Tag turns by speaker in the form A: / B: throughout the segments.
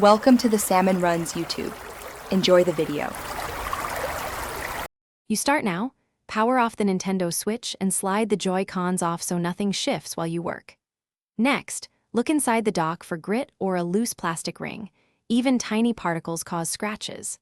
A: Welcome to the Salmon Runs YouTube. Enjoy the video.
B: You start now, power off the Nintendo Switch and slide the Joy-Cons off so nothing shifts while you work. Next, look inside the dock for grit or a loose plastic ring. Even tiny particles cause scratches.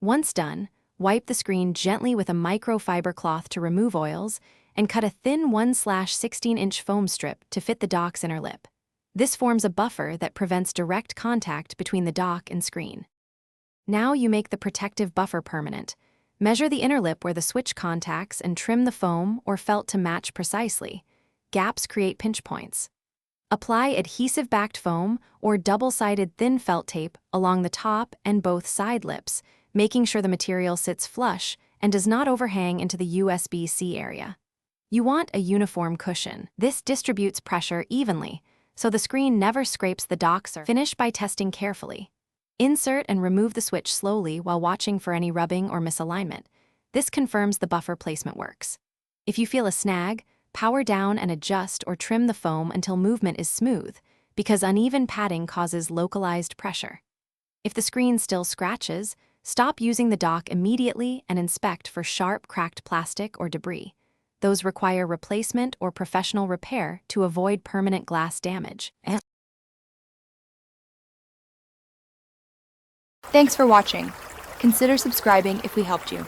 B: Once done, wipe the screen gently with a microfiber cloth to remove oils and cut a thin 1/16-inch foam strip to fit the dock's inner lip. This forms a buffer that prevents direct contact between the dock and screen. Now you make the protective buffer permanent. Measure the inner lip where the switch contacts and trim the foam or felt to match precisely. Gaps create pinch points. Apply adhesive-backed foam or double-sided thin felt tape along the top and both side lips, making sure the material sits flush and does not overhang into the USB-C area. You want a uniform cushion. This distributes pressure evenly, so the screen never scrapes the dock surface. Finish by testing carefully. Insert and remove the switch slowly while watching for any rubbing or misalignment. This confirms the buffer placement works. If you feel a snag, power down and adjust or trim the foam until movement is smooth, because uneven padding causes localized pressure. If the screen still scratches, stop using the dock immediately and inspect for sharp, cracked plastic or debris. Those require replacement or professional repair to avoid permanent glass damage.
A: Thanks for watching. Consider subscribing if we helped you.